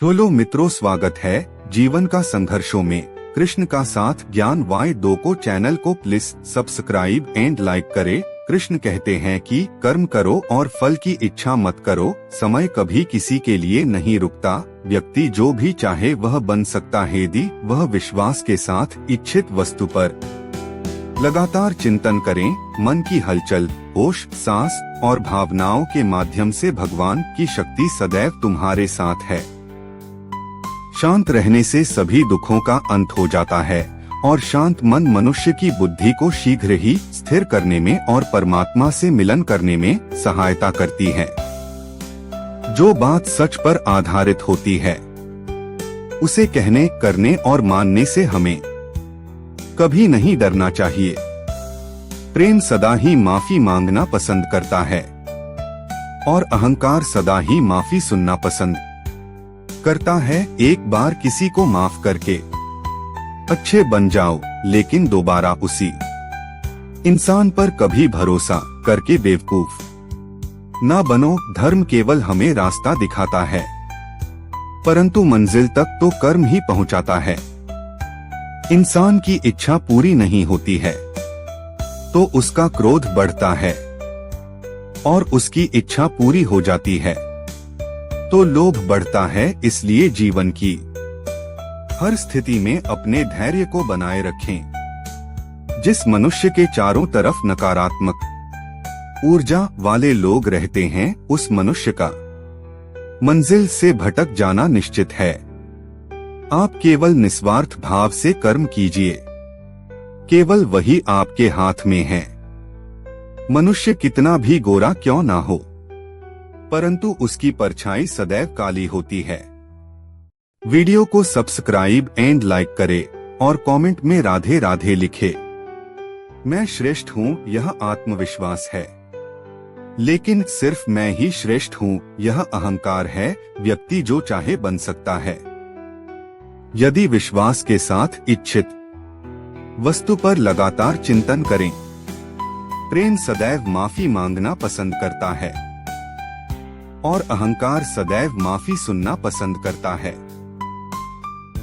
Hello मित्रों, स्वागत है जीवन का संघर्षों में कृष्ण का साथ ज्ञान Y2 को चैनल को प्लीज सब्सक्राइब एंड लाइक करे। कृष्ण कहते हैं कि कर्म करो और फल की इच्छा मत करो। समय कभी किसी के लिए नहीं रुकता। व्यक्ति जो भी चाहे वह बन सकता है यदि वह विश्वास के साथ इच्छित वस्तु पर लगातार चिंतन करें। मन की हलचल, होश, सांस और भावनाओं के माध्यम से भगवान की शक्ति सदैव तुम्हारे साथ है। शांत रहने से सभी दुखों का अंत हो जाता है और शांत मन मनुष्य की बुद्धि को शीघ्र ही स्थिर करने में और परमात्मा से मिलन करने में सहायता करती है। जो बात सच पर आधारित होती है उसे कहने, करने और मानने से हमें कभी नहीं डरना चाहिए। प्रेम सदा ही माफी मांगना पसंद करता है और अहंकार सदा ही माफी सुनना पसंद करता है। एक बार किसी को माफ करके अच्छे बन जाओ, लेकिन दोबारा उसी इंसान पर कभी भरोसा करके बेवकूफ ना बनो। धर्म केवल हमें रास्ता दिखाता है, परंतु मंजिल तक तो कर्म ही पहुंचाता है। इंसान की इच्छा पूरी नहीं होती है तो उसका क्रोध बढ़ता है और उसकी इच्छा पूरी हो जाती है तो लोभ बढ़ता है। इसलिए जीवन की हर स्थिति में अपने धैर्य को बनाए रखें। जिस मनुष्य के चारों तरफ नकारात्मक ऊर्जा वाले लोग रहते हैं, उस मनुष्य का मंजिल से भटक जाना निश्चित है। आप केवल निस्वार्थ भाव से कर्म कीजिए, केवल वही आपके हाथ में है। मनुष्य कितना भी गोरा क्यों ना हो, परंतु उसकी परछाई सदैव काली होती है। वीडियो को सब्सक्राइब एंड लाइक करे और कमेंट में राधे राधे लिखे। मैं श्रेष्ठ हूँ यह आत्मविश्वास है, लेकिन सिर्फ मैं ही श्रेष्ठ हूँ यह अहंकार है। व्यक्ति जो चाहे बन सकता है यदि विश्वास के साथ इच्छित वस्तु पर लगातार चिंतन करें। प्रेम सदैव माफी मांगना पसंद करता है और अहंकार सदैव माफी सुनना पसंद करता है।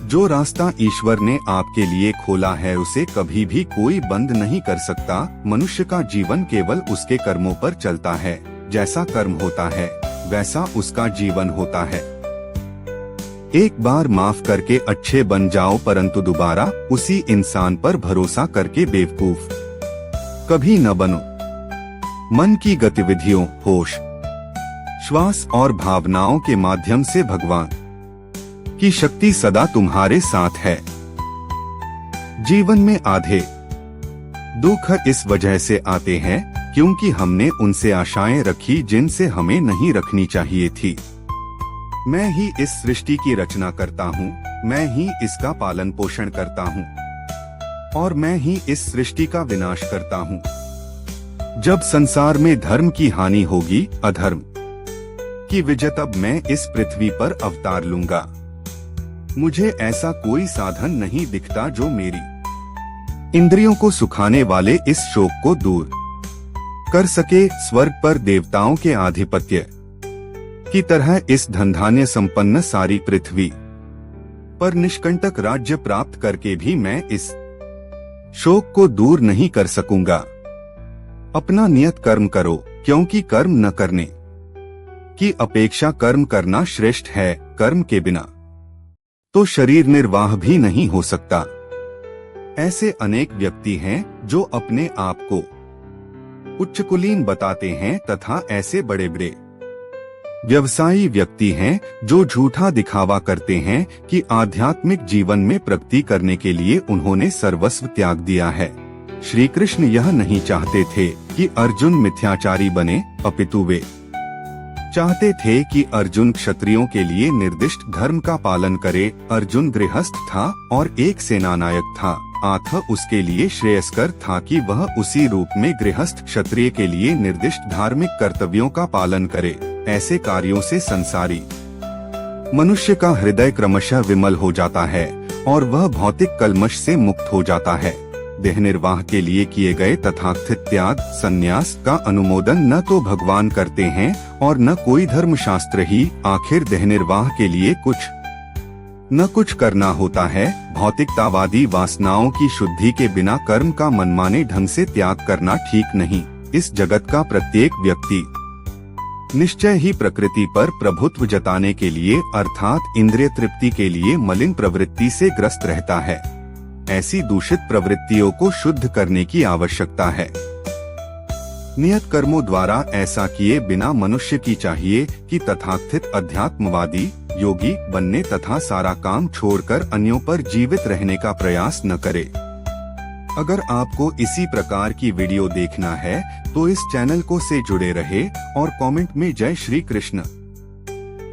जो रास्ता ईश्वर ने आपके लिए खोला है उसे कभी भी कोई बंद नहीं कर सकता। मनुष्य का जीवन केवल उसके कर्मों पर चलता है। जैसा कर्म होता है वैसा उसका जीवन होता है। एक बार माफ करके अच्छे बन जाओ, परंतु दोबारा उसी इंसान पर भरोसा करके बेवकूफ कभी न बनो। मन की गतिविधियों, होश, श्वास और भावनाओं के माध्यम से भगवान की शक्ति सदा तुम्हारे साथ है। जीवन में आधे दुख इस वजह से आते हैं क्योंकि हमने उनसे आशाएं रखी जिनसे हमें नहीं रखनी चाहिए थी। मैं ही इस सृष्टि की रचना करता हूँ, मैं ही इसका पालन पोषण करता हूँ और मैं ही इस सृष्टि का विनाश करता हूँ। जब संसार में धर्म की हानि होगी, अधर्म की विजय, तब मैं इस पृथ्वी पर अवतार लूंगा। मुझे ऐसा कोई साधन नहीं दिखता जो मेरी इंद्रियों को सुखाने वाले इस शोक को दूर कर सके। स्वर्ग पर देवताओं के आधिपत्य की तरह इस धनधान्य संपन्न सारी पृथ्वी पर निष्कंटक राज्य प्राप्त करके भी मैं इस शोक को दूर नहीं कर सकूंगा। अपना नियत कर्म करो, क्योंकि कर्म न करने की अपेक्षा कर्म करना श्रेष्ठ है। कर्म के बिना तो शरीर निर्वाह भी नहीं हो सकता। ऐसे अनेक व्यक्ति हैं जो अपने आप को उच्च कुलीन बताते हैं तथा ऐसे बड़े बड़े व्यवसायी व्यक्ति हैं जो झूठा दिखावा करते हैं कि आध्यात्मिक जीवन में प्रगति करने के लिए उन्होंने सर्वस्व त्याग दिया है। श्री कृष्ण यह नहीं चाहते थे कि अर्जुन मिथ्याचारी बने, अपितु वे चाहते थे कि अर्जुन क्षत्रियों के लिए निर्दिष्ट धर्म का पालन करे। अर्जुन गृहस्थ था और एक सेनानायक था, अतः उसके लिए श्रेयस्कर था कि वह उसी रूप में गृहस्थ क्षत्रिय के लिए निर्दिष्ट धार्मिक कर्तव्यों का पालन करे। ऐसे कार्यों से संसारी मनुष्य का हृदय क्रमशः विमल हो जाता है और वह भौतिक कलमश से मुक्त हो जाता है। देह निर्वाह के लिए किए गए तथाकथित त्याग, संन्यास का अनुमोदन न तो भगवान करते हैं और न कोई धर्मशास्त्र ही। आखिर देह निर्वाह के लिए कुछ न कुछ करना होता है। भौतिकतावादी वासनाओं की शुद्धि के बिना कर्म का मनमाने ढंग से त्याग करना ठीक नहीं। इस जगत का प्रत्येक व्यक्ति निश्चय ही प्रकृति पर प्रभुत्व जताने के लिए अर्थात इंद्रिय तृप्ति के लिए मलिन प्रवृत्ति से ग्रस्त रहता है। ऐसी दूषित प्रवृत्तियों को शुद्ध करने की आवश्यकता है। नियत कर्मों द्वारा ऐसा किए बिना मनुष्य की चाहिए कि तथाकथित अध्यात्मवादी योगी बनने तथा सारा काम छोड़कर अन्यों पर जीवित रहने का प्रयास न करे। अगर आपको इसी प्रकार की वीडियो देखना है तो इस चैनल को से जुड़े रहे और कमेंट में जय श्री कृष्ण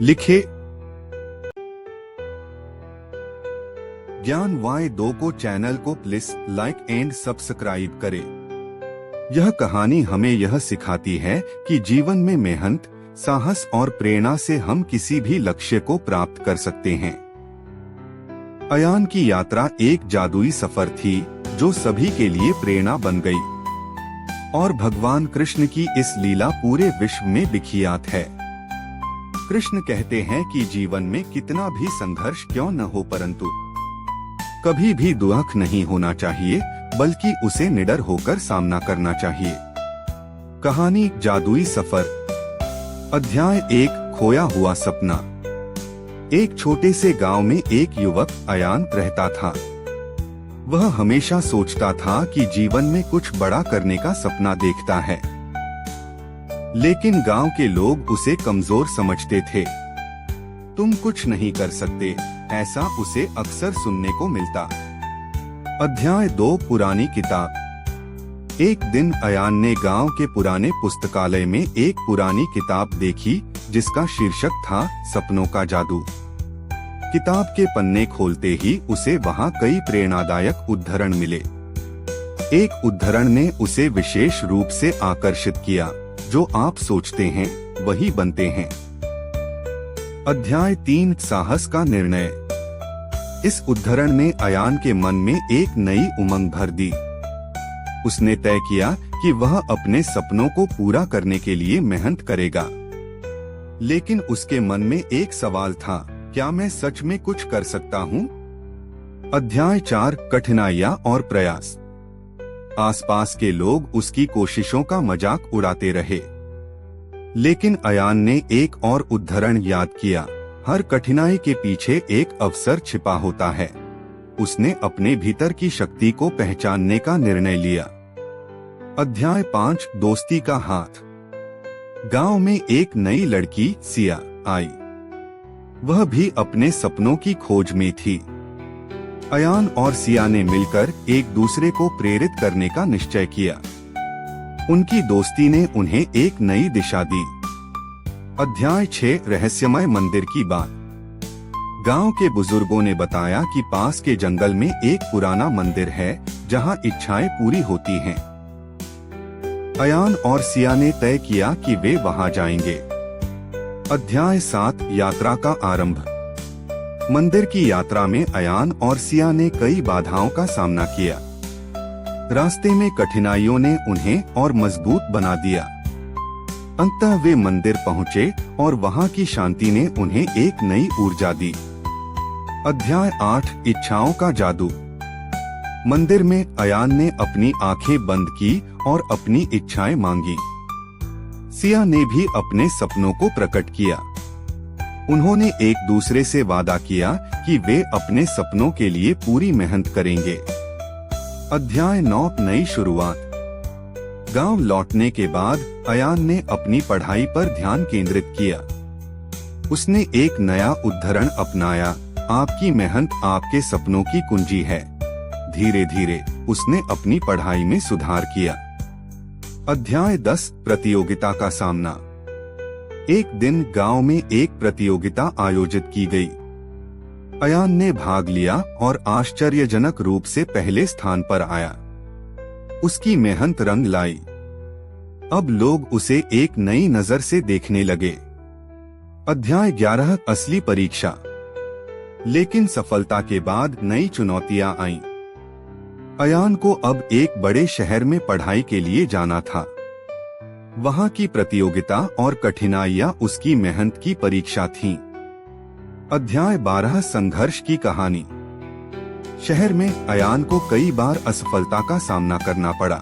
लिखे। ज्ञान वाय 2 को चैनल को प्लीज लाइक एंड सब्सक्राइब करें। यह कहानी हमें यह सिखाती है कि जीवन में मेहनत, साहस और प्रेरणा से हम किसी भी लक्ष्य को प्राप्त कर सकते हैं। अयान की यात्रा एक जादुई सफर थी जो सभी के लिए प्रेरणा बन गई और भगवान कृष्ण की इस लीला पूरे विश्व में विख्यात है। कृष्ण कहते हैं कि जीवन में कितना भी संघर्ष क्यों न हो परंतु कभी भी दुख नहीं होना चाहिए, बल्कि उसे निडर होकर सामना करना चाहिए। कहानी जादुई सफर। अध्याय 1 खोया हुआ सपना। एक छोटे से गांव में एक युवक अयान रहता था। वह हमेशा सोचता था कि जीवन में कुछ बड़ा करने का सपना देखता है, लेकिन गांव के लोग उसे कमजोर समझते थे। तुम कुछ नहीं कर सकते, ऐसा उसे अक्सर सुनने को मिलता। अध्याय 2 पुरानी किताब। एक दिन अयान ने गांव के पुराने पुस्तकालय में एक पुरानी किताब देखी जिसका शीर्षक था सपनों का जादू। किताब के पन्ने खोलते ही उसे वहां कई प्रेरणादायक उद्धरण मिले। एक उद्धरण ने उसे विशेष रूप से आकर्षित किया, जो आप सोचते हैं वही बनते हैं। अध्याय 3 साहस का निर्णय। इस उद्धरण ने अयान के मन में एक नई उमंग भर दी। उसने तय किया कि वह अपने सपनों को पूरा करने के लिए मेहनत करेगा, लेकिन उसके मन में एक सवाल था, क्या मैं सच में कुछ कर सकता हूँ? अध्याय 4 कठिनाइयाँ और प्रयास। आसपास के लोग उसकी कोशिशों का मजाक उड़ाते रहे, लेकिन अयान ने एक और उद्धरण याद किया, हर कठिनाई के पीछे एक अवसर छिपा होता है। उसने अपने भीतर की शक्ति को पहचानने का निर्णय लिया। अध्याय 5 दोस्ती का हाथ। गांव में एक नई लड़की सिया आई। वह भी अपने सपनों की खोज में थी। अयान और सिया ने मिलकर एक दूसरे को प्रेरित करने का निश्चय किया। उनकी दोस्ती ने उन्हें एक नई दिशा दी। अध्याय 6 रहस्यमय मंदिर की बात। गांव के बुजुर्गों ने बताया कि पास के जंगल में एक पुराना मंदिर है जहां इच्छाएं पूरी होती हैं। अयान और सिया ने तय किया कि वे वहां जाएंगे। अध्याय 7 यात्रा का आरंभ। मंदिर की यात्रा में अयान और सिया ने कई बाधाओं का सामना किया। रास्ते में कठिनाइयों ने उन्हें और मजबूत बना दिया। अंततः वे मंदिर पहुँचे और वहाँ की शांति ने उन्हें एक नई ऊर्जा दी। अध्याय 8 इच्छाओं का जादू। मंदिर में अयान ने अपनी आंखें बंद की और अपनी इच्छाएं मांगी। सिया ने भी अपने सपनों को प्रकट किया। उन्होंने एक दूसरे से वादा किया कि वे अपने सपनों के लिए पूरी मेहनत करेंगे। अध्याय 9 नई शुरुआत। गांव लौटने के बाद अयान ने अपनी पढ़ाई पर ध्यान केंद्रित किया। उसने एक नया उद्धरण अपनाया, आपकी मेहनत आपके सपनों की कुंजी है। धीरे धीरे उसने अपनी पढ़ाई में सुधार किया। अध्याय 10 प्रतियोगिता का सामना। एक दिन गांव में एक प्रतियोगिता आयोजित की गई। अयान ने भाग लिया और आश्चर्यजनक रूप से पहले स्थान पर आया। उसकी मेहनत रंग लाई। अब लोग उसे एक नई नजर से देखने लगे। अध्याय 11 असली परीक्षा। लेकिन सफलता के बाद नई चुनौतियां आईं। अयान को अब एक बड़े शहर में पढ़ाई के लिए जाना था। वहां की प्रतियोगिता और कठिनाइयां उसकी मेहनत की परीक्षा थीं। अध्याय 12 संघर्ष की कहानी। शहर में अयान को कई बार असफलता का सामना करना पड़ा,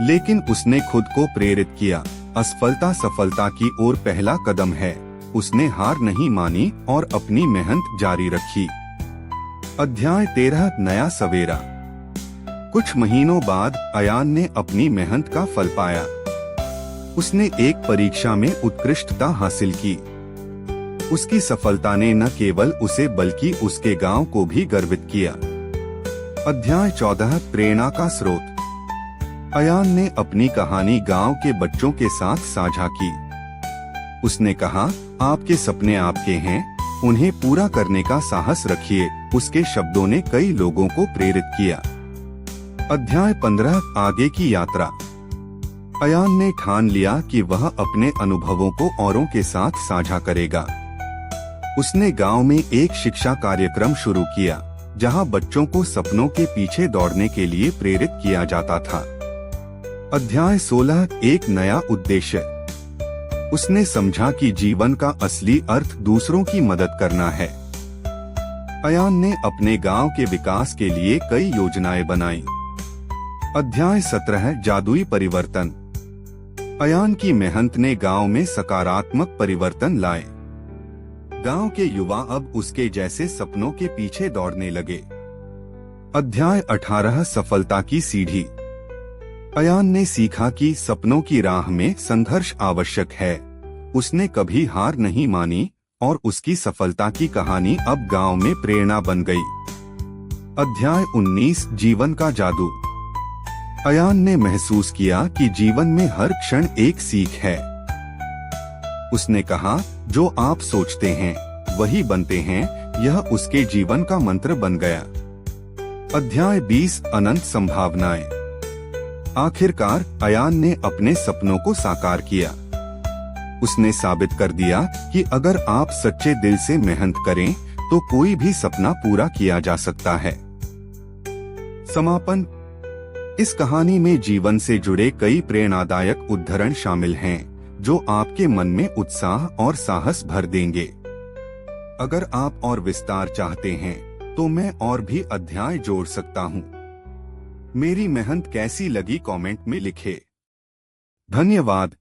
लेकिन उसने खुद को प्रेरित किया। असफलता सफलता की ओर पहला कदम है। उसने हार नहीं मानी और अपनी मेहनत जारी रखी। अध्याय 13 नया सवेरा। कुछ महीनों बाद अयान ने अपनी मेहनत का फल पाया। उसने एक परीक्षा में उत्कृष्टता हासिल की। उसकी सफलता ने न केवल उसे बल्कि उसके गांव को भी गर्वित किया। अध्याय 14 प्रेरणा का स्रोत। अयान ने अपनी कहानी गांव के बच्चों के साथ साझा की। उसने कहा, आपके सपने आपके हैं, उन्हें पूरा करने का साहस रखिए। उसके शब्दों ने कई लोगों को प्रेरित किया। अध्याय 15 आगे की यात्रा। अयान ने ठान लिया कि वह अपने अनुभवों को औरों के साथ साझा करेगा। उसने गांव में एक शिक्षा कार्यक्रम शुरू किया, जहां बच्चों को सपनों के पीछे दौड़ने के लिए प्रेरित किया जाता था। अध्याय 16 एक नया उद्देश्य। उसने समझा कि जीवन का असली अर्थ दूसरों की मदद करना है। अयान ने अपने गांव के विकास के लिए कई योजनाएं बनाई। अध्याय 17 जादुई परिवर्तन। अयान की मेहनत ने गांव में सकारात्मक परिवर्तन लाए। गांव के युवा अब उसके जैसे सपनों के पीछे दौड़ने लगे। अध्याय 18 सफलता की सीढ़ी। अयान ने सीखा कि सपनों की राह में संघर्ष आवश्यक है। उसने कभी हार नहीं मानी और उसकी सफलता की कहानी अब गांव में प्रेरणा बन गई। अध्याय 19 जीवन का जादू। अयान ने महसूस किया कि जीवन में हर क्षण एक सीख है। उसने कहा, जो आप सोचते हैं वही बनते हैं। यह उसके जीवन का मंत्र बन गया। अध्याय 20 अनंत संभावनाएं। आखिरकार अयान ने अपने सपनों को साकार किया। उसने साबित कर दिया कि अगर आप सच्चे दिल से मेहनत करें तो कोई भी सपना पूरा किया जा सकता है। समापन। इस कहानी में जीवन से जुड़े कई प्रेरणादायक उदाहरण शामिल हैं, जो आपके मन में उत्साह और साहस भर देंगे। अगर आप और विस्तार चाहते हैं तो मैं और भी अध्याय जोड़ सकता हूँ। मेरी मेहनत कैसी लगी कमेंट में लिखें। धन्यवाद।